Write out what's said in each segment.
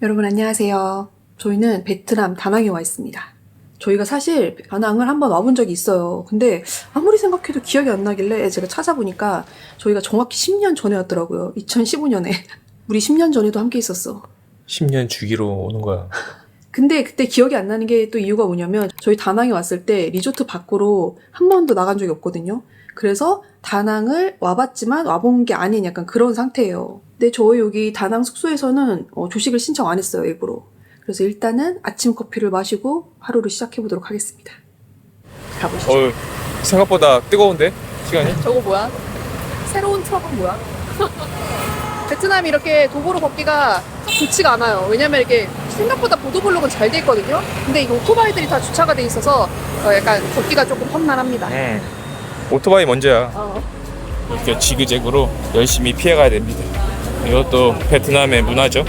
여러분 안녕하세요. 저희는 베트남 다낭에 와 있습니다. 저희가 사실 다낭을 한번 와본 적이 있어요. 근데 아무리 생각해도 기억이 안 나길래 제가 찾아보니까 저희가 정확히 10년 전에 왔더라고요. 2015년에. 우리 10년 전에도 함께 있었어. 10년 주기로 오는 거야. 근데 그때 기억이 안 나는 게 또 이유가 뭐냐면 저희 다낭에 왔을 때 리조트 밖으로 한 번도 나간 적이 없거든요. 그래서 다낭을 와봤지만 와본 게 아닌 약간 그런 상태예요. 근데 저희 여기 다낭 숙소에서는 조식을 신청 안 했어요, 일부러. 그래서 일단은 아침 커피를 마시고 하루를 시작해보도록 하겠습니다. 가보시죠. 생각보다 뜨거운데? 시간이? 저거 뭐야? 새로운 트럭은 뭐야? 베트남이 이렇게 도보로 걷기가 좋지가 않아요. 왜냐면 이렇게 생각보다 보도블록은 잘 돼 있거든요. 근데 이 오토바이들이 다 주차가 돼 있어서 약간 걷기가 조금 험난합니다. 오토바이 먼저야. 이렇게 지그재그로 열심히 피해가야 됩니다. 이것도 베트남의 문화죠.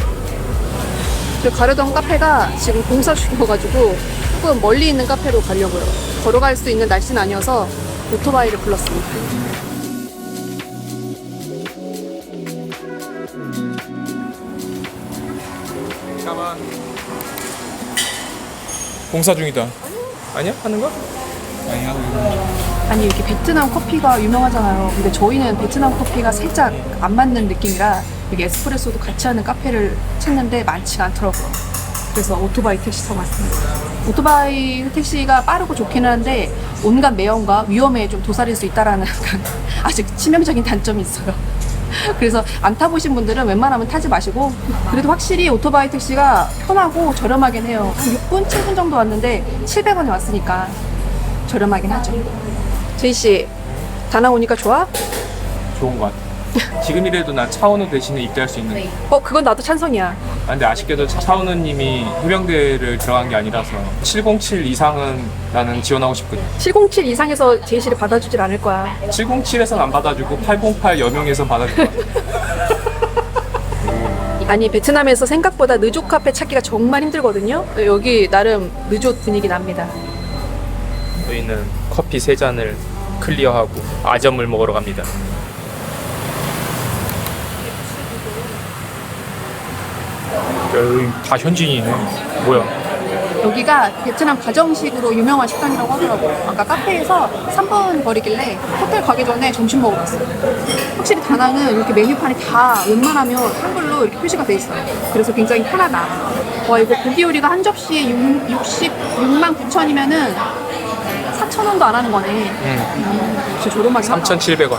저 가려던 카페가 지금 공사 중이어가지고 조금 멀리 있는 카페로 가려고요. 걸어갈 수 있는 날씨는 아니어서 오토바이를 불렀습니다. 잠깐만. 공사 중이다. 아니야? 하는 거? 아니 하고 있는. 아니 이렇게 베트남 커피가 유명하잖아요. 근데 저희는 베트남 커피가 살짝 안 맞는 느낌이라 이게 에스프레소도 같이 하는 카페를 찾는데 많지가 않더라고요. 그래서 오토바이 택시 타고 왔습니다. 오토바이 택시가 빠르고 좋기는 한데 온갖 매연과 위험에 좀 도사릴 수 있다라는 아주 치명적인 단점이 있어요. 그래서 안 타보신 분들은 웬만하면 타지 마시고, 그래도 확실히 오토바이 택시가 편하고 저렴하긴 해요. 한 6분, 7분 정도 왔는데 700원에 왔으니까 저렴하긴 하죠. 제이씨, 다낭 오니까 좋아? 좋은 것 같아. 지금이라도 나 차은우 대신에 입대할 수 있는. 그건 나도 찬성이야. 근데 아쉽게도 차은우님이 해병대를 들어간 게 아니라서 707 이상은 나는 지원하고 싶거든. 707 이상에서 제이씨를 받아주질 않을 거야. 707에선 안 받아주고 808 여명에선 받아줄 거야. 아니 베트남에서 생각보다 느조 카페 찾기가 정말 힘들거든요. 여기 나름 느조 분위기 납니다. 저희는 커피 3잔을 클리어하고 아점을 먹으러 갑니다. 여기 다 현지인이네. 뭐야? 여기가 베트남 가정식으로 유명한 식당이라고 하더라고요. 아까 카페에서 3분 거리길래 호텔 가기 전에 점심 먹으러 갔어요. 확실히 다낭은 이렇게 메뉴판이 다 웬만하면 한글로 이렇게 표시가 돼 있어요. 그래서 굉장히 편하다. 와, 이거 고기 요리가 한 접시에 66만 9천이면은 4,000원도 안 하는 거네. 진짜 저렴하게 하다. 3,700원.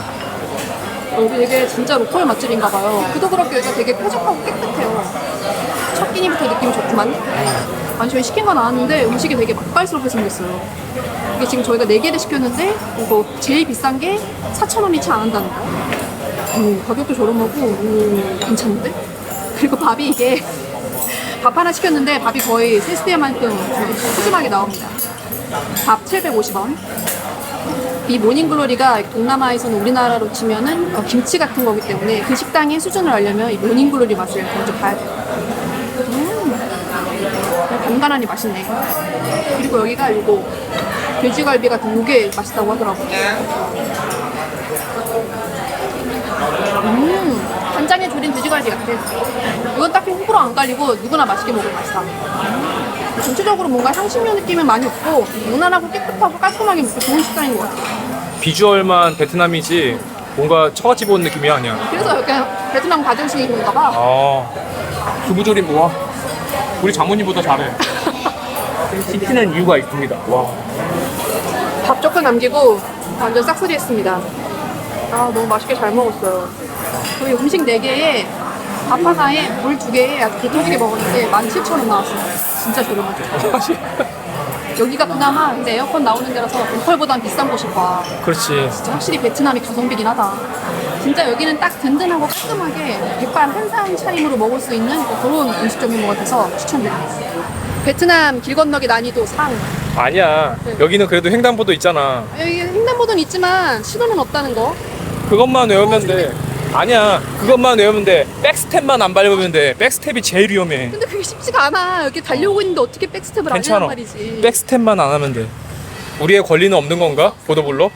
여기 되게 진짜 로컬 맛집인가 봐요. 그도 그렇게 여기가 되게 쾌적하고 깨끗해요. 첫 끼니부터 느낌이 좋구만. 아니 저희 시킨 건 나왔는데 음식이 되게 맛깔스럽게 생겼어요. 이게 지금 저희가 4개를 시켰는데 이거 제일 비싼 게 4,000원이 채 안 한다는 거. 가격도 저렴하고 괜찮은데? 그리고 밥이 이게 밥 하나 시켰는데 밥이 거의 세스테만큼 푸짐하게 나옵니다. 밥 750원. 이 모닝글로리가 동남아에서는 우리나라로 치면은 김치 같은 거기 때문에 그 식당의 수준을 알려면 이 모닝글로리 맛을 먼저 봐야 돼요. 간간하니 맛있네. 그리고 여기가 이거 돼지갈비 같은 요게 맛있다고 하더라고요. 간장에 졸인 돼지갈비 같아. 이건 딱히 호불호 안 갈리고 누구나 맛있게 먹을 맛이다. 전체적으로 뭔가 향신료 느낌은 많이 없고 무난하고 깨끗하고 깔끔하게 먹기 좋은 식당인 것 같아요. 비주얼만 베트남이지 뭔가 처갓집 온 느낌이 아니야. 그래서 약간 베트남 가정식인 건가 봐. 두부조림 와. 우리 장모님보다 잘해. 시키는 이유가 있습니다. 와. 밥 조금 남기고 완전 싹쓸이 했습니다. 너무 맛있게 잘 먹었어요. 저희 음식 4개에 밥 하나에 물 2개에 아주 고통지게 먹었는데 17,000원 나왔어요. 진짜 저렴하죠. 여기가 그나마 근데 에어컨 나오는 데라서 로컬보단 비싼 곳일 거야. 그렇지. 진짜 확실히 베트남이 가성비긴 하다. 진짜 여기는 딱 든든하고 깔끔하게 백반 한 상 차림으로 먹을 수 있는 그런 음식점인 것 같아서 추천드립니다. 베트남 길 건너기 난이도 상. 아니야. 네. 여기는 그래도 횡단보도 있잖아. 여기 횡단보도는 있지만 신호는 없다는 거. 그것만 외우면 돼. 아니야. 그것만 외우면 돼. 백스텝만 안 밟으면 돼. 백스텝이 제일 위험해. 근데 그게 쉽지가 않아. 여기 달려오고 있는데 어떻게 백스텝을 안 괜찮아. 하란 말이지. 백스텝만 안 하면 돼. 우리의 권리는 없는 건가? 보도블록?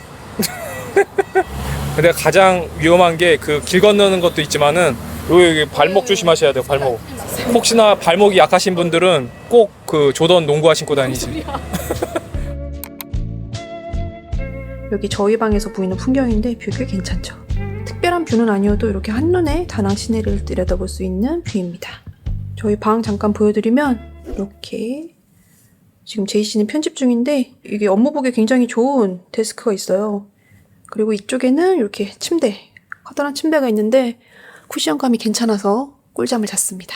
근데 가장 위험한 게 그 길 건너는 것도 있지만은 여기 발목 조심하셔야 돼요. 발목. 혹시나 발목이 약하신 분들은 꼭 그 조던 농구화 신고 다니시. 여기 저희 방에서 보이는 풍경인데 뷰 꽤 괜찮죠. 특별한 뷰는 아니어도 이렇게 한눈에 다낭 시내를 들여다볼 수 있는 뷰입니다. 저희 방 잠깐 보여드리면 이렇게 지금 제이 씨는 편집 중인데 이게 업무 보기 굉장히 좋은 데스크가 있어요. 그리고 이쪽에는 이렇게 침대, 커다란 침대가 있는데 쿠션감이 괜찮아서 꿀잠을 잤습니다.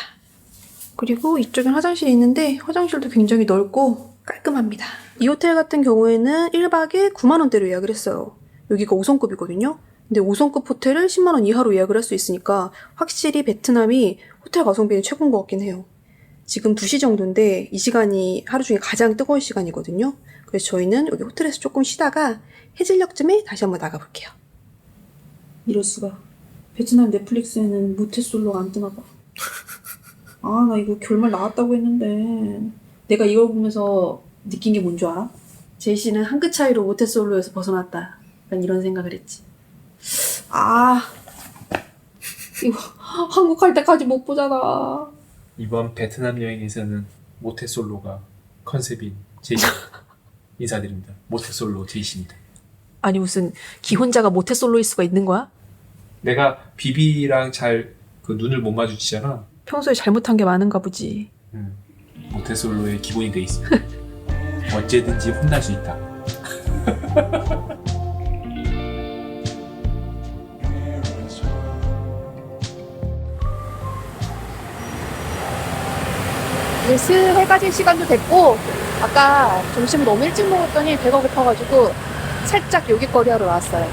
그리고 이쪽엔 화장실이 있는데 화장실도 굉장히 넓고 깔끔합니다. 이 호텔 같은 경우에는 1박에 9만 원대로 예약을 했어요. 여기가 5성급이거든요. 근데 5성급 호텔을 10만 원 이하로 예약을 할 수 있으니까 확실히 베트남이 호텔 가성비는 최고인 것 같긴 해요. 지금 2시 정도인데 이 시간이 하루 중에 가장 뜨거운 시간이거든요. 그래서 저희는 여기 호텔에서 조금 쉬다가 해질녘쯤에 다시 한번 나가볼게요. 이럴 수가. 베트남 넷플릭스에는 모태솔로가 안 뜨나 봐. 아, 나 이거 결말 나왔다고 했는데 내가 이걸 보면서 느낀 게 뭔 줄 알아? 제이 씨는 한 끗 차이로 모태솔로에서 벗어났다. 난 이런 생각을 했지. 아, 이거 한국 갈 때까지 못 보잖아. 이번 베트남 여행에서는 모태솔로가 컨셉인 제이씨 인사드립니다. 모태솔로 제이씨입니다. 아니 무슨 기혼자가 모태솔로일 수가 있는 거야? 내가 비비랑 잘 그 눈을 못 마주치잖아. 평소에 잘못한 게 많은가 보지. 모태솔로의 기본이 돼 있어. 언제든지 혼날 수 있다. 이제 슬 해가질 시간도 됐고 아까 점심을 너무 일찍 먹었더니 배가 고파가지고 살짝 요깃거리 하러 나왔어요.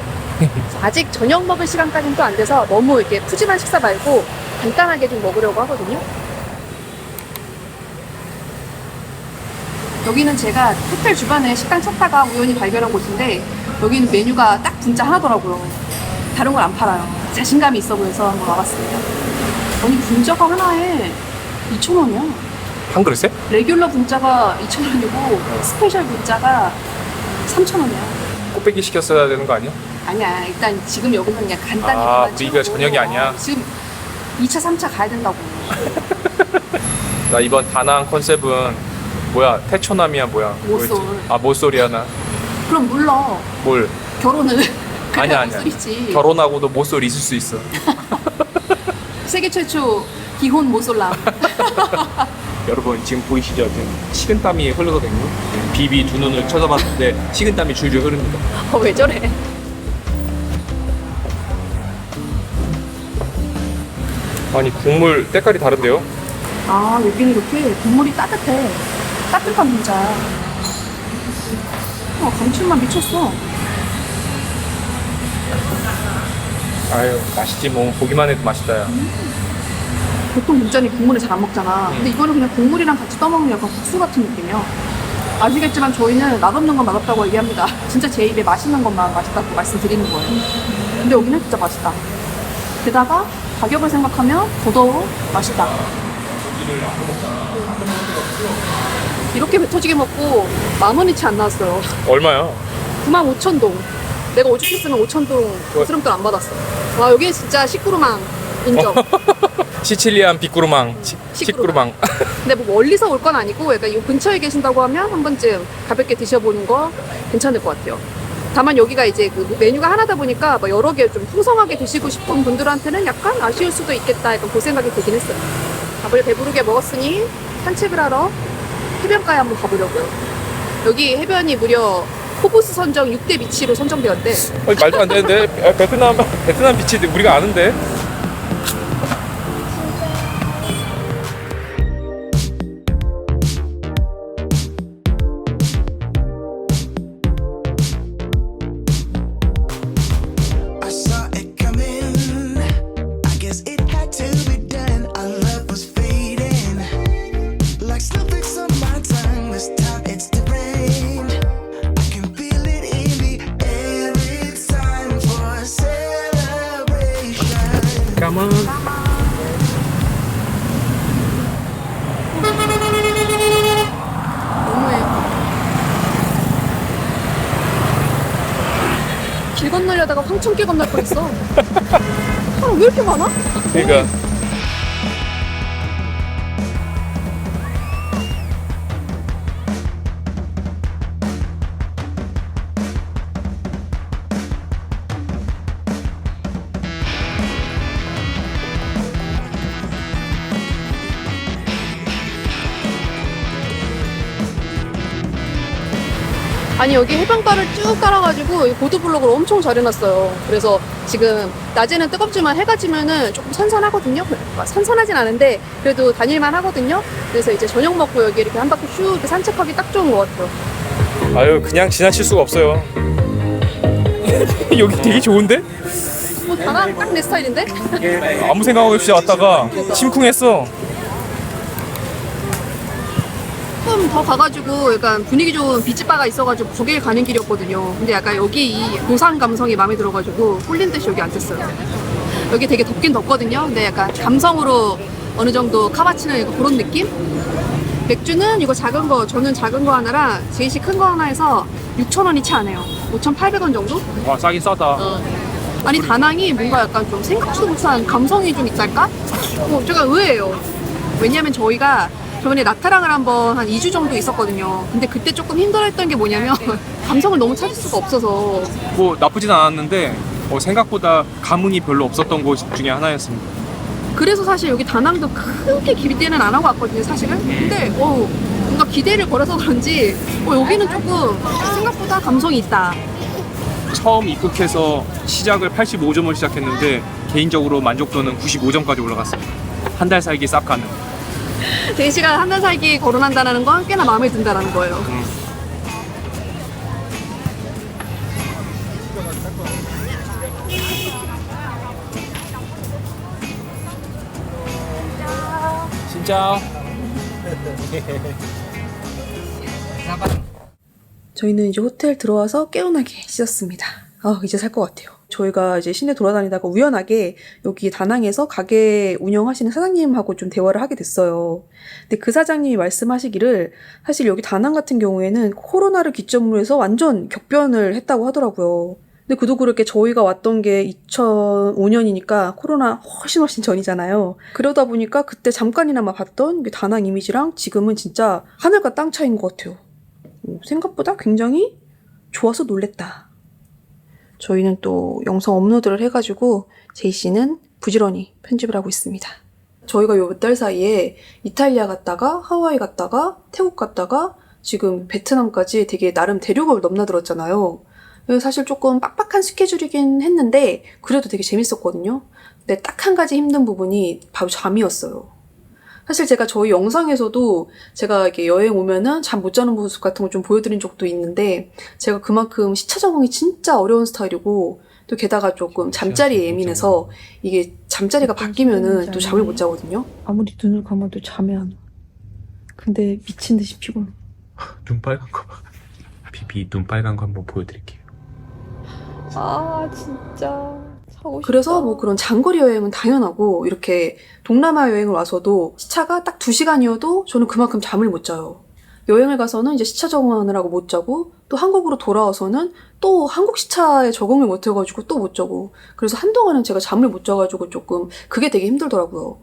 아직 저녁 먹을 시간까지는 또 안 돼서 너무 이렇게 푸짐한 식사 말고 간단하게 좀 먹으려고 하거든요. 여기는 제가 호텔 주변에 식당 찾다가 우연히 발견한 곳인데 여기는 메뉴가 딱 분짜 하나더라고요. 다른 걸 안 팔아요. 자신감이 있어 보여서 한번 와봤습니다. 아니 분짜가 하나에 2,000원이야. 한 그릇에? 레귤러 분짜가 2,000원이고 스페셜 분짜가 3,000원이야. 꽃배기 시켰어야 되는 거 아니야? 아니야. 일단 지금 여기서 그냥 간단히 아, 그만 우리가 채우고 저녁이 아니야? 지금 2차, 3차 가야 된다고. 나 이번 다낭 컨셉은 뭐야? 태초남이야 뭐야? 모쏠. 뭐였지? 아 모쏠이야 나. 그럼 물러. 뭘? 결혼은 아니야 아니야. 모쏠이지. 결혼하고도 모쏠 있을 수 있어. 세계 최초 기혼 모쏠남. 여러분 지금 보이시죠? 지금 식은땀이 흐르거든요. 비비 두 눈을 쳐다봤는데 식은땀이 줄줄 흐릅니다. 왜 저래? 아니 국물 때깔이 다른데요? 아 여기는 이렇게 국물이 따뜻해. 따뜻한 분짜야. 감칠맛 미쳤어. 아유 맛있지 뭐 보기만 해도 맛있다 야. 보통 분짜는 국물을 잘 안 먹잖아. 근데 이거는 그냥 국물이랑 같이 떠먹는 약간 국수 같은 느낌이야. 아시겠지만 저희는 맛없는 건 맛없다고 얘기합니다. 진짜 제 입에 맛있는 것만 맛있다고 말씀드리는 거예요. 근데 여기는 진짜 맛있다. 게다가 가격을 생각하면 더더욱 맛있다. 이렇게 배 터지게 먹고 10,000원어치 안 나왔어요. 얼마야? 95,000동. 내가 오죽 했으면 5,000동 거스름돈 안 받았어. 와 여기 진짜 시꾸루망 인정. 시칠리안 비꾸루망 시꾸루망. 근데 뭐 멀리서 올 건 아니고 약간 이 근처에 계신다고 하면 한 번쯤 가볍게 드셔보는 거 괜찮을 것 같아요. 다만 여기가 이제 그 메뉴가 하나다 보니까 뭐 여러 개 좀 풍성하게 드시고 싶은 분들한테는 약간 아쉬울 수도 있겠다 약간 그 생각이 들긴 했어요. 밥을 배부르게 먹었으니 산책을 하러 해변가에 한번 가보려고요. 여기 해변이 무려 포브스 선정 6대 비치로 선정되었대. 아니, 말도 안 되는데 베트남 비치 우리가 아는데. I saw it coming. I guess it had to be done. Our love was fading, like snowflakes on my tongue. This time it's different. I can feel it in the air. It's time for a celebration. Come on. 너무해요. 길 건너려다가 황천길 건널 뻔했어. 사람 왜 이렇게 많아? 그러니까 아니 여기 해변가를 쭉 따라가지고 이 보드블록을 엄청 잘 해놨어요. 그래서 지금 낮에는 뜨겁지만 해가 지면은 조금 선선하거든요. 선선하진 않은데 그래도 다닐만 하거든요. 그래서 이제 저녁 먹고 여기 이렇게 한 바퀴 슉 이렇게 산책하기 딱 좋은 것 같아요. 아유 그냥 지나칠 수가 없어요. 여기 되게 좋은데? 뭐 다낭 딱 내 스타일인데? 아무 생각 없이 왔다가 심쿵했어. 조금 더 가가지고 약간 분위기 좋은 비치바가 있어가지고 거길 가는 길이었거든요. 근데 약간 여기 이 고산 감성이 마음에 들어가지고 홀린 듯이 여기 앉았어요. 여기 되게 덥긴 덥거든요. 근데 약간 감성으로 어느 정도 카바치노 그런 느낌? 맥주는 이거 작은 거, 저는 작은 거 하나랑 제이씨 큰 거 하나 해서 6,000원이 채 안 해요. 5,800원 정도? 와 싸긴 싸다. 아니 다낭이 뭔가 약간 좀 생각지도 못한 감성이 좀 있달까? 제가 의외예요. 왜냐면 저희가 저번에 나트랑을 한번 한 2주 정도 있었거든요. 근데 그때 조금 힘들었던 게 뭐냐면 감성을 너무 찾을 수가 없어서. 뭐 나쁘진 않았는데 생각보다 감흥이 별로 없었던 곳 중에 하나였습니다. 그래서 사실 여기 다낭도 크게 기대는 안 하고 왔거든요, 사실은. 근데 뭔가 기대를 걸어서 그런지 여기는 조금 생각보다 감성이 있다. 처음 입국해서 시작을 85점을 시작했는데 개인적으로 만족도는 95점까지 올라갔습니다. 한 달 살기 싹 가는. 제이씨가 한 달 살기 거론한다는 건 꽤나 마음에 든다는 거예요. 진짜. 저희는 이제 호텔 들어와서 개운하게 씻었습니다. 이제 살 것 같아요. 저희가 이제 시내 돌아다니다가 우연하게 여기 다낭에서 가게 운영하시는 사장님하고 좀 대화를 하게 됐어요. 근데 그 사장님이 말씀하시기를 사실 여기 다낭 같은 경우에는 코로나를 기점으로 해서 완전 격변을 했다고 하더라고요. 근데 그도 그렇게 저희가 왔던 게 2005년이니까 코로나 훨씬 전이잖아요. 그러다 보니까 그때 잠깐이나마 봤던 다낭 이미지랑 지금은 진짜 하늘과 땅 차이인 것 같아요. 생각보다 굉장히 좋아서 놀랬다. 저희는 또 영상 업로드를 해가지고 제이씨는 부지런히 편집을 하고 있습니다. 저희가 요 몇 달 사이에 이탈리아 갔다가 하와이 갔다가 태국 갔다가 지금 베트남까지 되게 나름 대륙을 넘나들었잖아요. 사실 조금 빡빡한 스케줄이긴 했는데 그래도 되게 재밌었거든요. 근데 딱 한 가지 힘든 부분이 바로 잠이었어요. 사실 제가 저희 영상에서도 제가 이렇게 여행 오면은 잠 못 자는 모습 같은 걸 좀 보여드린 적도 있는데 제가 그만큼 시차 적응이 진짜 어려운 스타일이고 또 게다가 조금 잠자리에 예민해서 이게 잠자리가 바뀌면은 또 잠을 못 자거든요. 아무리 눈을 감아도 잠이 안 와. 근데 미친 듯이 피곤해. 눈 빨간 거 봐. 비비 눈 빨간 거 한번 보여드릴게요. 진짜 사고 싶다. 그래서 뭐 그런 장거리 여행은 당연하고 이렇게 동남아 여행을 와서도 시차가 딱 2시간이어도 저는 그만큼 잠을 못 자요. 여행을 가서는 이제 시차 적응하느라고 못 자고 또 한국으로 돌아와서는 또 한국 시차에 적응을 못 해가지고 또 못 자고 그래서 한동안은 제가 잠을 못 자가지고 조금 그게 되게 힘들더라고요.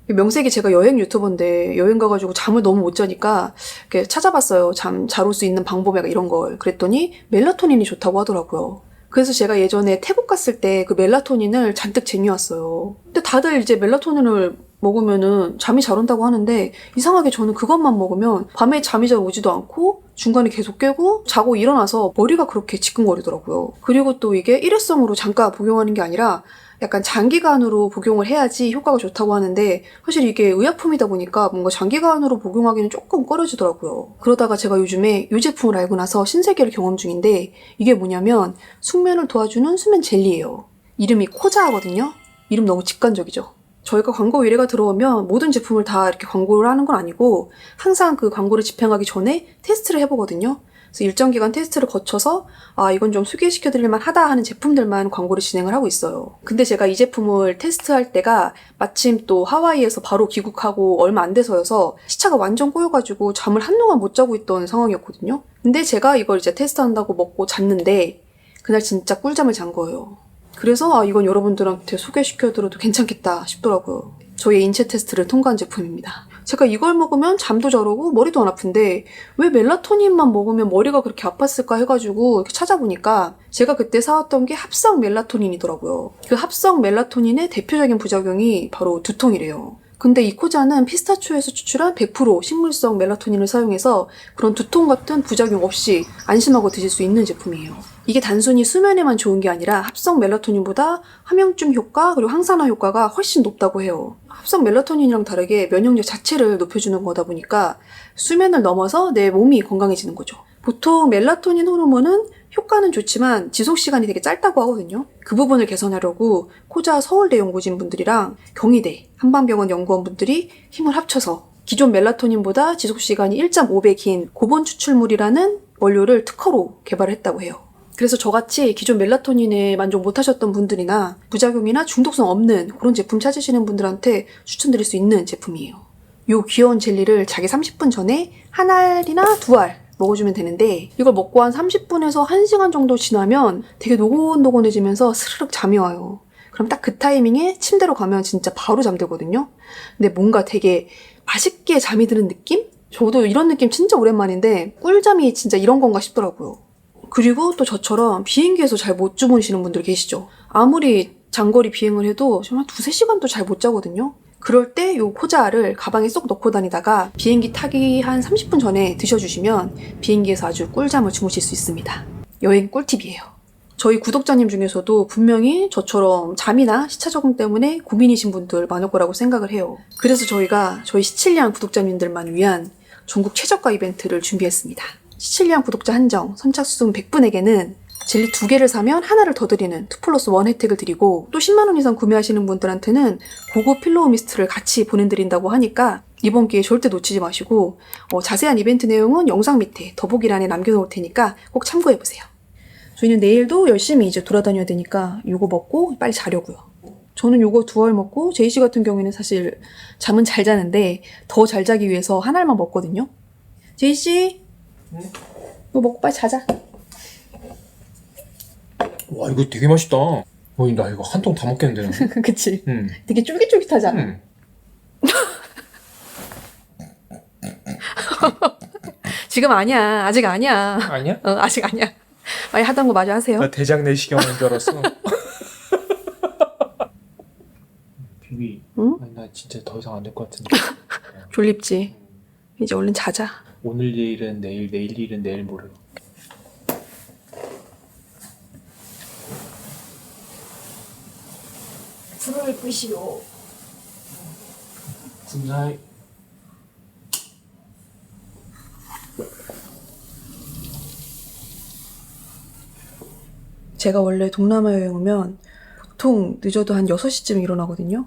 명색이 제가 여행 유튜버인데 여행 가가지고 잠을 너무 못 자니까 이렇게 찾아봤어요. 잠 잘 올 수 있는 방법 이런 걸. 그랬더니 멜라토닌이 좋다고 하더라고요. 그래서 제가 예전에 태국 갔을 때 그 멜라토닌을 잔뜩 쟁여왔어요. 근데 다들 이제 멜라토닌을 먹으면은 잠이 잘 온다고 하는데 이상하게 저는 그것만 먹으면 밤에 잠이 잘 오지도 않고 중간에 계속 깨고 자고 일어나서 머리가 그렇게 지끈거리더라고요. 그리고 또 이게 일회성으로 잠깐 복용하는 게 아니라 약간 장기간으로 복용을 해야지 효과가 좋다고 하는데 사실 이게 의약품이다 보니까 뭔가 장기간으로 복용하기는 조금 꺼려지더라고요. 그러다가 제가 요즘에 이 제품을 알고 나서 신세계를 경험 중인데 이게 뭐냐면 숙면을 도와주는 수면 젤리예요. 이름이 코자하거든요. 이름 너무 직관적이죠. 저희가 광고 의뢰가 들어오면 모든 제품을 다 이렇게 광고를 하는 건 아니고 항상 그 광고를 집행하기 전에 테스트를 해보거든요. 그래서 일정 기간 테스트를 거쳐서 이건 좀 소개시켜드릴만 하다 하는 제품들만 광고를 진행을 하고 있어요. 근데 제가 이 제품을 테스트할 때가 마침 또 하와이에서 바로 귀국하고 얼마 안 돼서여서 시차가 완전 꼬여가지고 잠을 한동안 못 자고 있던 상황이었거든요. 근데 제가 이걸 이제 테스트한다고 먹고 잤는데 그날 진짜 꿀잠을 잔 거예요. 그래서 이건 여러분들한테 소개시켜드려도 괜찮겠다 싶더라고요. 저의 인체 테스트를 통과한 제품입니다. 제가 이걸 먹으면 잠도 잘 오고 머리도 안 아픈데 왜 멜라토닌만 먹으면 머리가 그렇게 아팠을까 해가지고 이렇게 찾아보니까 제가 그때 사왔던 게 합성 멜라토닌이더라고요. 그 합성 멜라토닌의 대표적인 부작용이 바로 두통이래요. 근데 이 코자는 피스타치오에서 추출한 100% 식물성 멜라토닌을 사용해서 그런 두통 같은 부작용 없이 안심하고 드실 수 있는 제품이에요. 이게 단순히 수면에만 좋은 게 아니라 합성 멜라토닌보다 함영증 효과 그리고 항산화 효과가 훨씬 높다고 해요. 합성 멜라토닌이랑 다르게 면역력 자체를 높여주는 거다 보니까 수면을 넘어서 내 몸이 건강해지는 거죠. 보통 멜라토닌 호르몬은 효과는 좋지만 지속시간이 되게 짧다고 하거든요. 그 부분을 개선하려고 코자 서울대 연구진 분들이랑 경희대 한방병원 연구원분들이 힘을 합쳐서 기존 멜라토닌보다 지속시간이 1.5배 긴 고본 추출물이라는 원료를 특허로 개발했다고 해요. 그래서 저같이 기존 멜라토닌에 만족 못하셨던 분들이나 부작용이나 중독성 없는 그런 제품 찾으시는 분들한테 추천드릴 수 있는 제품이에요. 이 귀여운 젤리를 자기 30분 전에 한 알이나 두 알 먹어주면 되는데 이걸 먹고 한 30분에서 1시간 정도 지나면 되게 노곤노곤해지면서 스르륵 잠이 와요. 그럼 딱 그 타이밍에 침대로 가면 진짜 바로 잠들거든요. 근데 뭔가 되게 맛있게 잠이 드는 느낌? 저도 이런 느낌 진짜 오랜만인데 꿀잠이 진짜 이런 건가 싶더라고요. 그리고 또 저처럼 비행기에서 잘 못 주무시는 분들 계시죠. 아무리 장거리 비행을 해도 정말 2-3시간도 잘 못 자거든요. 그럴 때 이 코자를 가방에 쏙 넣고 다니다가 비행기 타기 한 30분 전에 드셔주시면 비행기에서 아주 꿀잠을 주무실 수 있습니다. 여행 꿀팁이에요. 저희 구독자님 중에서도 분명히 저처럼 잠이나 시차 적응 때문에 고민이신 분들 많을 거라고 생각을 해요. 그래서 저희가 저희 시칠리안 구독자님들만 위한 전국 최저가 이벤트를 준비했습니다. 시칠리안 구독자 한정 선착순 100분에게는 젤리 2개를 사면 하나를 더 드리는 2+1 혜택을 드리고 또 10만원 이상 구매하시는 분들한테는 고급 필로우 미스트를 같이 보내드린다고 하니까 이번 기회 절대 놓치지 마시고 자세한 이벤트 내용은 영상 밑에 더보기란에 남겨놓을 테니까 꼭 참고해보세요. 저희는 내일도 열심히 이제 돌아다녀야 되니까 이거 먹고 빨리 자려고요. 저는 요거 2알 먹고 제이씨 같은 경우에는 사실 잠은 잘 자는데 더 잘 자기 위해서 한 알만 먹거든요. 제이씨 이거 먹고 빨리 자자. 와 이거 되게 맛있다. 나 이거 한 통 다 먹겠는데. 그치? 응. 되게 쫄깃쫄깃하잖아. 응. 지금 아니야. 아직 아니야. 아니야? 아직 아니야. 많이 하던 거 마저 하세요. 나 대장 내시경 하는 줄 알았어. 비비. 응? 아니, 나 진짜 더 이상 안 될 것 같은데. 졸립지? 이제 얼른 자자. 오늘 일은 내일, 내일 일은 내일 모레. 불을 끄시오. 군사이. 제가 원래 동남아 여행 오면 보통 늦어도 한 6시쯤 일어나거든요.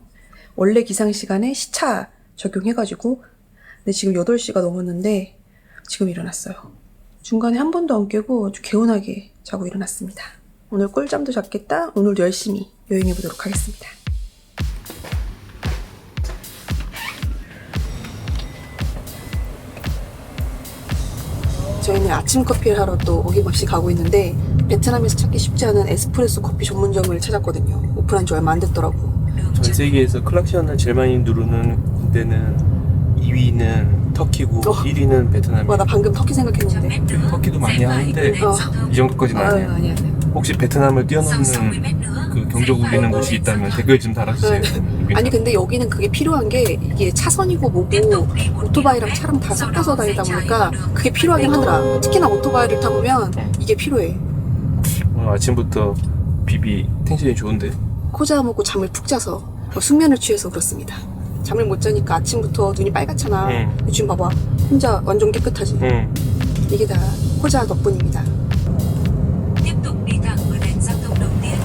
원래 기상 시간에 시차 적용해가지고 근데 지금 8시가 넘었는데 지금 일어났어요. 중간에 한 번도 안 깨고 아주 개운하게 자고 일어났습니다. 오늘 꿀잠도 잤겠다. 오늘도 열심히 여행해보도록 하겠습니다. 저희는 아침 커피를 하러 또 어김없이 가고 있는데 베트남에서 찾기 쉽지 않은 에스프레소 커피 전문점을 찾았거든요. 오픈한 지 얼마 안 됐더라고. 전 세계에서 클락션을 제일 많이 누르는 데는 2위는 터키고 1위는 베트남이에요. 와, 나 방금 터키 생각했는데. 터키도 많이 하는데 이 정도까지는 아니에요. 아니야. 혹시 베트남을 뛰어넘는 그 경적 울리는 곳이 있다면 댓글 좀 달아주세요. 아니 근데 여기는 그게 필요한 게 이게 차선이고 뭐고 오토바이랑 차랑 다 섞여서 다니다 보니까 그게 필요하긴 하더라. 특히나 오토바이를 타보면 이게 필요해. 오늘 아침부터 비비 텐션이 좋은데? 코자 먹고 잠을 푹 자서 숙면을 취해서 그렇습니다. 잠을 못 자니까 아침부터 눈이 빨갛잖아. 응. 지금 봐봐. 혼자 완전 깨끗하지. 응. 이게 다 코자 덕분입니다. Tiếp tục đi thẳng vào đèn giao thông đầu tiên.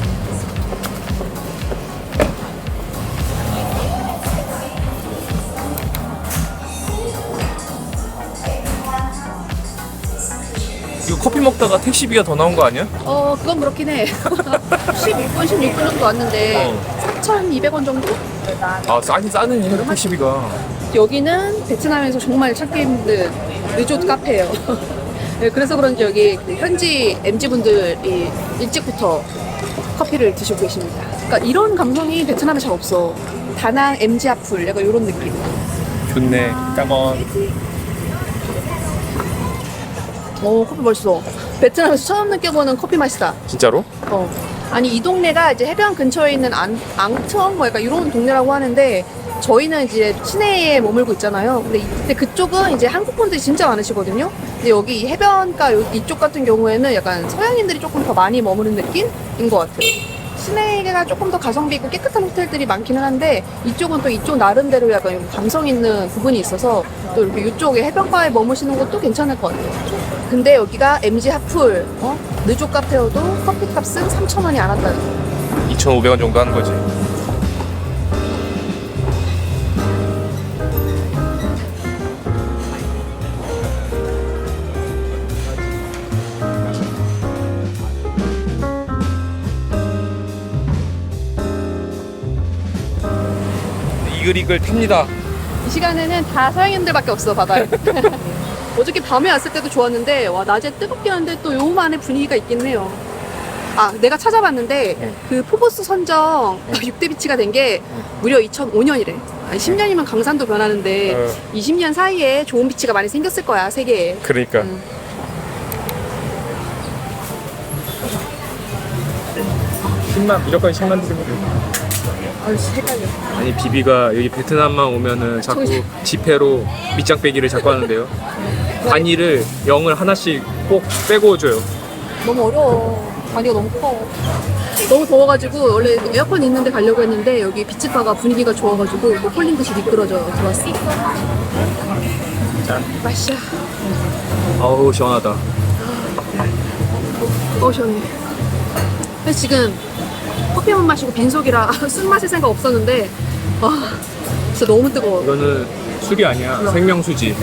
이거 커피 먹다가 택시비가 더 나온 거 아니야? 그건 그렇긴 해. 16분 정도 왔는데 4,200원 정도? 아 싸긴 싸네 택시비가. 여기는 베트남에서 정말 찾기 힘든 리조트 카페예요. 네, 그래서 그런지 여기 그 현지 MZ분들이 일찍부터 커피를 드시고 계십니다. 그러니까 이런 감성이 베트남에 잘 없어. 다낭 MZ 하풀 약간 이런 느낌. 좋네. 까먼. 커피 맛있어. 베트남에서 처음 느껴보는 커피 맛이다. 진짜로? 아니 이 동네가 이제 해변 근처에 있는 앙청 뭐 약간 이런 동네라고 하는데 저희는 이제 시내에 머물고 있잖아요. 근데 그쪽은 이제 한국 분들이 진짜 많으시거든요. 근데 여기 해변가 이쪽 같은 경우에는 약간 서양인들이 조금 더 많이 머무는 느낌인 것 같아요. 시내가 조금 더 가성비 있고 깨끗한 호텔들이 많기는 한데 이쪽은 또 이쪽 나름대로 약간 감성 있는 부분이 있어서 또 이렇게 이쪽에 해변가에 머무시는 것도 괜찮을 것 같아요. 근데 여기가 MG 하풀 느조 카페여도 커피 값은 3,000원이 안 한다는 거. 2,500원 정도 하는 거지. 이글이글 탑니다. 이 시간에는 다 서양인들밖에 없어 바다에. 어저께 밤에 왔을 때도 좋았는데 와 낮에 뜨겁긴 한데 또 요만의 분위기가 있긴 해요. 아 내가 찾아봤는데 그 포브스 선정 6대 비치가 된 게 무려 2005년이래. 아니 10년이면 강산도 변하는데 20년 사이에 좋은 비치가 많이 생겼을 거야 세계에. 그러니까. 10만 무조건 10만 드리면. 아유 헷갈려. 아니 비비가 여기 베트남만 오면은 자꾸 저기- 지폐로 밑장 빼기를 자꾸 하는데요. 단위를 0을 하나씩 꼭 빼고 줘요. 너무 어려워. 단위가 너무 커. 너무 더워가지고 원래 에어컨 있는데 가려고 했는데 여기 비치바가 분위기가 좋아가지고 홀린 듯이 미끄러져 들어왔어. 짠. 마셔. 아우 시원하다. 시원해. 그래서 지금 커피만 마시고 빈속이라 술 마실 생각 없었는데 와 진짜 너무 뜨거워. 이거는 술이 아니야. 생명수지.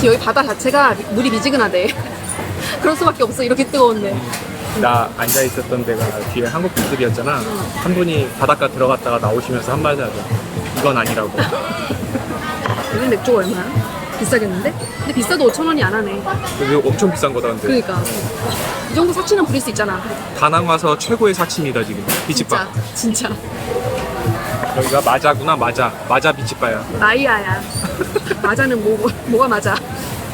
여기 바다 자체가 물이 미지근하대. 그럴 수밖에 없어 이렇게 뜨거운데. 나 앉아 있었던 데가 뒤에 한국 분들이었잖아. 한 분이 바닷가 들어갔다가 나오시면서 한마디 하죠. 이건 아니라고. 여기 맥주가 얼마야? 비싸겠는데? 근데 비싸도 5,000원이 안 하네. 이거 엄청 비싼 거다 근데. 그러니까 이 정도 사치는 부릴 수 있잖아. 다낭 와서 최고의 사치입니다 지금. 비치바. 진짜 여기가 마자구나. 마자 비치바야. 마이야야. 맞아는 뭐가 맞아?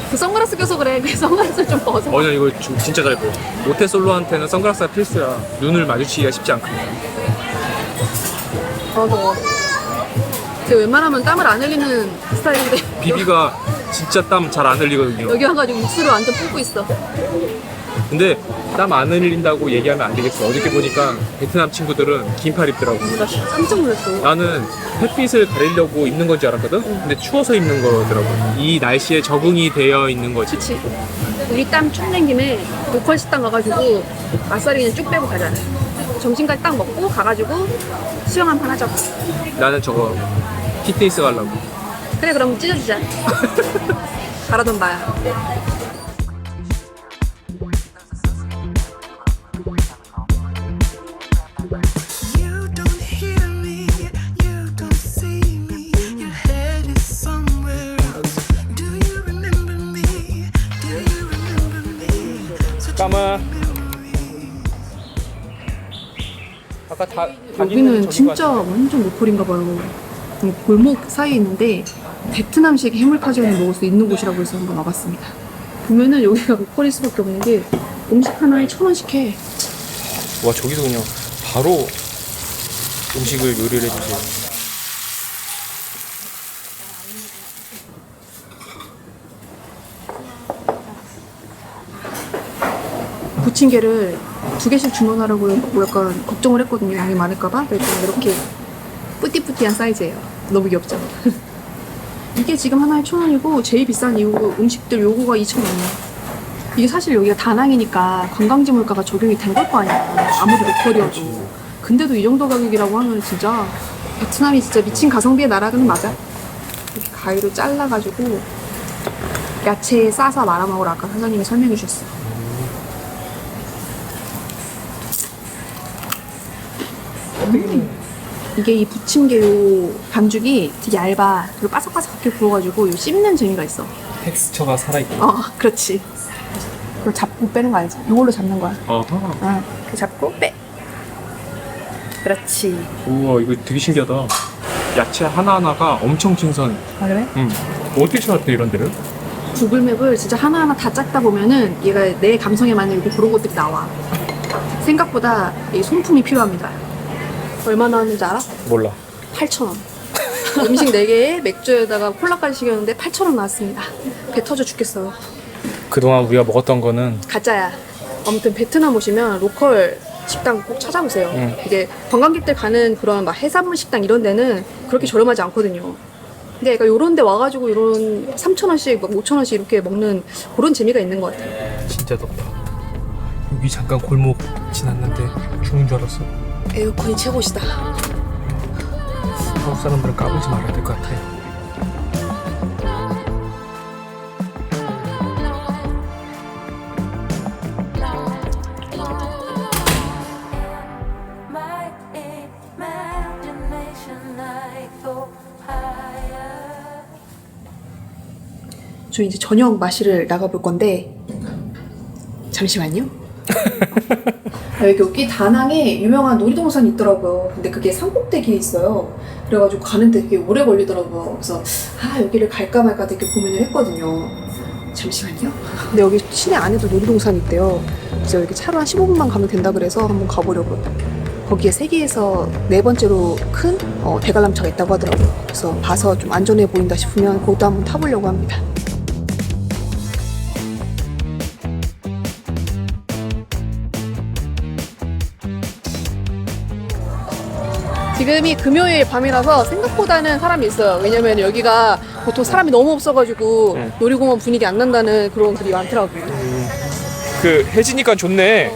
그 선글라스 껴서 그래. 그 선글라스 좀 벗어. 어제 이거 진짜 잘 보여. 모태솔로한테는 선글라스가 필수야. 눈을 마주치기가 쉽지 않거든. 더워. 제가 웬만하면 땀을 안 흘리는 스타일인데 비비가 진짜 땀 잘 안 흘리거든요. 여기 와가지고 입술을 완전 뿜고 있어. 근데 땀 안 흘린다고 얘기하면 안 되겠어. 어저께 보니까 베트남 친구들은 긴팔 입더라고. 나 깜짝 놀랐어. 나는 햇빛을 가리려고 입는 건 줄 알았거든? 근데 추워서 입는 거더라고. 이 날씨에 적응이 되어 있는 거지. 그치? 우리 땀 쭉 낸 김에 로컬 식당 가가지고 맛살이 그냥 쭉 빼고 가자. 점심까지 딱 먹고 가가지고 수영 한 판 하자고. 나는 저거 피트니스 가려고. 그래 그럼 찢어주자. 바라던 바야. You don't hear me, you don't see me. Your head is somewhere else. Do you remember me? Do you remember me? Such a 까마. 아까 여기는 진짜 완전 로컬인가 봐요. 골목 사이에 있는데 베트남식 해물파전을 먹을 수 있는 곳이라고 해서 한번 와봤습니다. 보면은 여기가 로컬일 수밖에 없는 게 음식 하나에 1,000원씩 해. 와 저기서 그냥 바로 음식을 요리를 해주세요. 부침개를 2개씩 주문하라고 약간 걱정을 했거든요. 양이 많을까봐. 그래서 이렇게 뿌띠뿌띠한 사이즈예요. 너무 귀엽죠? 이게 지금 하나에 1,000원이고 제일 비싼 이유 음식들 요거가 2,000원이야. 이게 사실 여기가 다낭이니까 관광지 물가가 적용이 된 걸 거 아니야. 아무리 로컬이어도. 근데도 이 정도 가격이라고 하면 진짜 베트남이 진짜 미친 가성비의 나라는 맞아. 이렇게 가위로 잘라가지고 야채에 싸서 말아 먹으라 아까 사장님이 설명해 주셨어. 이게 이 부침개 요 반죽이 되게 얇아. 그리고 바삭바삭하게 구워가지고 요 씹는 재미가 있어. 텍스처가 살아있고. 그렇지. 그걸 잡고 빼는 거 알지? 이걸로 잡는 거야. 아하. 응. 그 잡고 빼. 그렇지. 우와, 이거 되게 신기하다. 야채 하나하나가 엄청 신선. 아 그래? 어떻게 찾았대, 이런 데를? 구글맵을 진짜 하나하나 다 짰다 보면은 얘가 내 감성에 맞는 이렇게 그런 것들이 나와. 생각보다 이 손품이 필요합니다. 얼마 나왔는지 알아? 몰라. 8,000원. 음식 4개에 맥주에다가 콜라까지 시켰는데 8,000원 나왔습니다. 배 터져 죽겠어요. 그동안 우리가 먹었던 거는 가짜야. 아무튼 베트남 오시면 로컬 식당 꼭 찾아보세요. 이게 관광객들 가는 그런 막 해산물 식당 이런 데는 그렇게 저렴하지 않거든요. 근데 약간 요런 데 와가지고 이런 3,000원씩, 5,000원씩 이렇게 먹는 그런 재미가 있는 것 같아요. 진짜 덥다. 여기 잠깐 골목 지났는데 죽는 줄 알았어. 에어컨이 최고시다. 한국 사람들은 까불지 말아야 될 것 같아. My imagination I go higher. 저 이제 저녁 마시러 나가볼 건데 잠시만요. 여기 다낭에 유명한 놀이동산이 있더라고요. 근데 그게 산꼭대기에 있어요. 그래가지고 가는데 되게 오래 걸리더라고요. 그래서 여기를 갈까 말까 되게 고민을 했거든요. 잠시만요. 근데 여기 시내 안에도 놀이동산이 있대요. 그래서 여기 차로 한 15분만 가면 된다 그래서 한번 가보려고요. 거기에 세계에서 4번째로 큰 대관람차가 있다고 하더라고요. 그래서 봐서 좀 안전해 보인다 싶으면 그것도 한번 타보려고 합니다. 지금이 금요일 밤이라서 생각보다는 사람이 있어요. 왜냐면 여기가 보통 사람이 너무 없어가지고 놀이공원 분위기 안 난다는 그런 글이 많더라고요. 그 해지니까 좋네.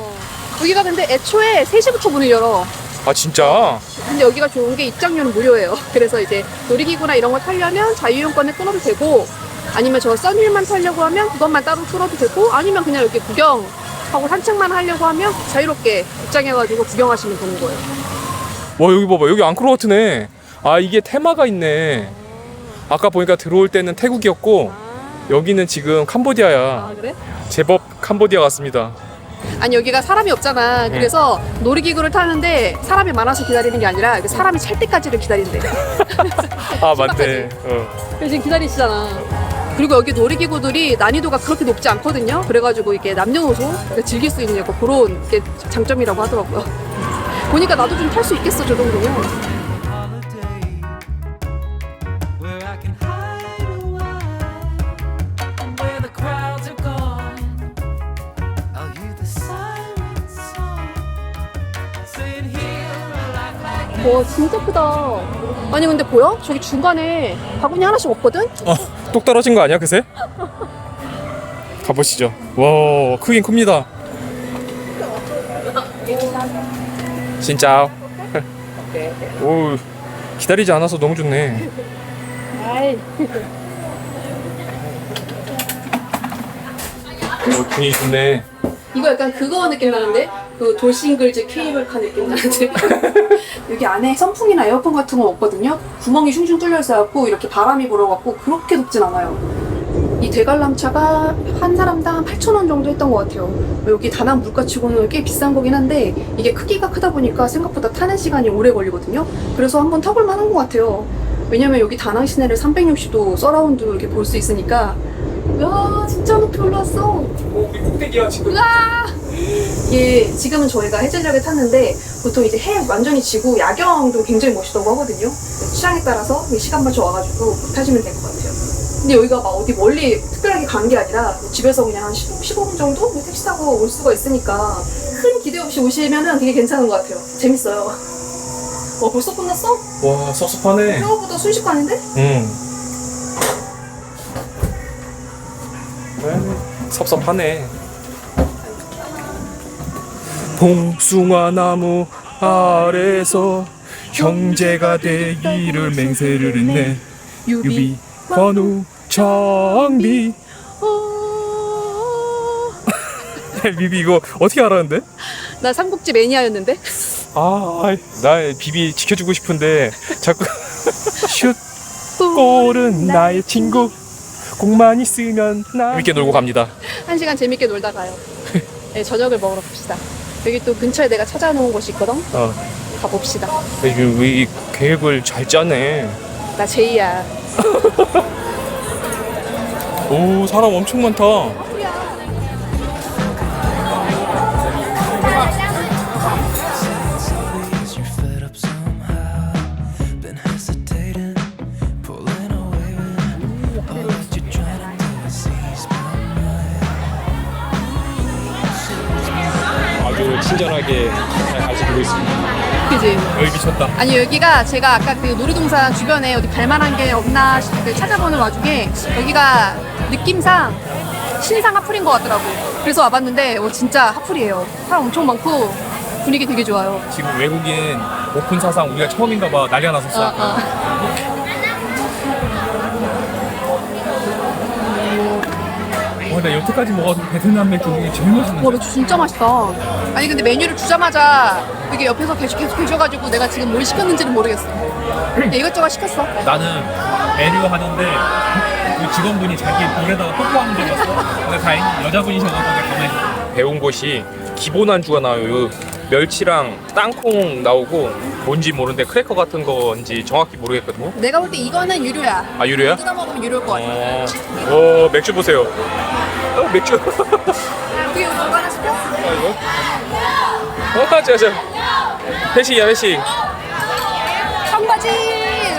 여기가 근데 애초에 3시부터 문을 열어. 아, 진짜? 근데 여기가 좋은 게 입장료는 무료예요. 그래서 이제 놀이기구나 이런 거 타려면 자유이용권을 끊어도 되고, 아니면 저 썬힐만 타려고 하면 그것만 따로 끊어도 되고, 아니면 그냥 이렇게 구경하고 산책만 하려고 하면 자유롭게 입장해가지고 구경하시면 되는 거예요. 와, 여기 봐봐. 여기 앙코르와트네. 아, 이게 테마가 있네. 아까 보니까 들어올 때는 태국이었고 여기는 지금 캄보디아야. 아 그래? 제법 캄보디아 같습니다. 아니 여기가 사람이 없잖아. 그래서 놀이기구를 타는데 사람이 많아서 기다리는 게 아니라 이렇게 사람이 찰 때까지를 기다린대. 아, 맞네. 그래서 지금 기다리시잖아. 그리고 여기 놀이기구들이 난이도가 그렇게 높지 않거든요. 그래가지고 이게 남녀노소 즐길 수 있는 약간 그런 게 장점이라고 하더라고요. 보니까 나도 좀 탈 수 있겠어, 저 정도면. where I can hide away, where the crowds are gone. I'll hear the siren song, saying here like 와 진짜 크다. 아니 근데 보여? 저기 중간에 바구니 하나씩 없거든? 똑 떨어진 거 아니야, 그새? 가보시죠. 와, 크긴 큽니다. 진짜. 오, 기다리지 않아서 너무 좋네. 아이. 분위기 좋네. 이거 약간 그거 느낌 나는데? 그 돌싱글즈 케이블카 느낌 나는데? 여기 안에 선풍이나 에어컨 같은 건 없거든요? 구멍이 슝슝 뚫려 있어갖고 이렇게 바람이 불어갖고 그렇게 덥진 않아요. 이 대관람차가 한 사람당 8,000원 정도 했던 것 같아요. 여기 다낭 물가치고는 꽤 비싼 거긴 한데 이게 크기가 크다 보니까 생각보다 타는 시간이 오래 걸리거든요. 그래서 한번 타볼 만한 것 같아요. 왜냐면 여기 다낭 시내를 360도 서라운드로 이렇게 볼 수 있으니까. 야 진짜 높이 올라왔어. 우리 꼭대기야, 지금. 우와! 이게 지금은 저희가 해질녘에 탔는데 보통 이제 해 완전히 지고 야경도 굉장히 멋있다고 하거든요. 취향에 따라서 시간 맞춰 와가지고 타시면 될 것 같아요. 근데 여기가 막 어디 멀리 특별하게 간 게 아니라 집에서 그냥 한 15분 정도 택시 타고 올 수가 있으니까 큰 기대 없이 오시면은 되게 괜찮은 것 같아요. 재밌어요. 벌써 끝났어? 와, 섭섭하네. 생각보다 순식간인데? 응. 섭섭하네. 봉숭아 나무 아래서 형제가 되기를 맹세를 했네. 유비 관우 장비. 비비 이거 어떻게 알았는데? 나 삼국지 매니아였는데? 나 비비 지켜주고 싶은데 자꾸 슛 골은 나의 친구 공만 있으면 나 재밌게 놀고 갑니다. 1시간 재밌게 놀다 가요. 네, 저녁을 먹으러 갑시다. 여기 또 근처에 내가 찾아놓은 곳이 있거든. 가봅시다. 이 계획을 잘 짜네. 나 제이야. 오, 사람 엄청 많다. Is you fed up somehow? Been hesitating, pulling away when all that you're trying to do is seize my mind. 아주 친절하게 잘 가지고 있습니다. 그지? 여기 미쳤다. 아니 여기가 제가 아까 그 놀이동산 주변에 어디 갈만한 게 없나 찾아보는 와중에 여기가 느낌상 신상 핫플인 것 같더라고요. 그래서 와봤는데 진짜 핫플이에요. 사람 엄청 많고 분위기 되게 좋아요. 지금 외국인 오픈 사상 우리가 처음인가 봐. 난리가 났었어. 나 여태까지 먹어도 베트남 맥주 중에 제일 맛있는데. 와 맥주 진짜 맛있다. 아니 근데 메뉴를 주자마자 이게 옆에서 계속 해줘가지고 내가 지금 뭘 시켰는지는 모르겠어. 그냥 이것저것 시켰어. 나는 메뉴 하는데 그 직원분이 자기 볼에다가 뽀뽀하는 줄 알았어. 근데 다행히 여자분이셔가지고 가만히 배운 곳이 기본 안주가 나와요. 멸치랑 땅콩 나오고 뭔지 모르는데 크래커 같은 건지 정확히 모르겠거든요. 내가 볼 때 이거는 유료야. 아, 유료야? 뜯어 먹으면 유료일 것 같아. 오, 맥주 보세요. 맥주. 그게 이거 하나 시켜? 저 회식이야, 회식. 청바지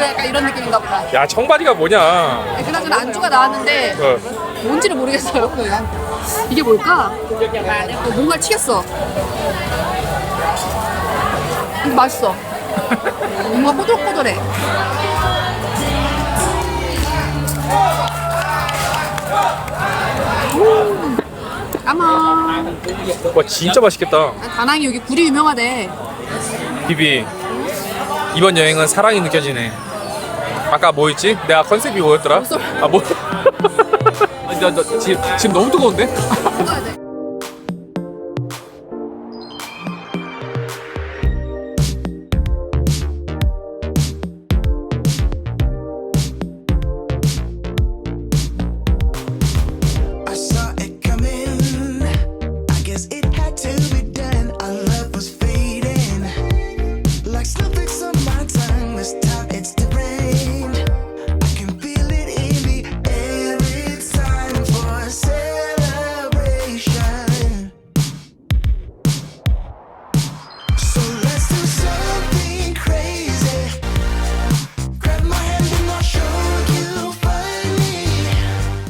약간 이런 느낌인가 보다. 야, 청바지가 뭐냐. 그나저나 안주가 나왔는데 뭔지를 모르겠어요. 그냥 이게 뭘까? 뭔가 튀겼어. 근데 맛있어. 뭔가 꼬들꼬들해. 아마 와, 진짜 맛있겠다. 다낭이 여기 굴이 유명하대. 비비, 이번 여행은 사랑이 느껴지네. 아까 뭐였지? 내가 컨셉이 뭐였더라? 무슨- 아, 뭐? 아니, 나 지금 너무 뜨거운데? 먹어야 돼.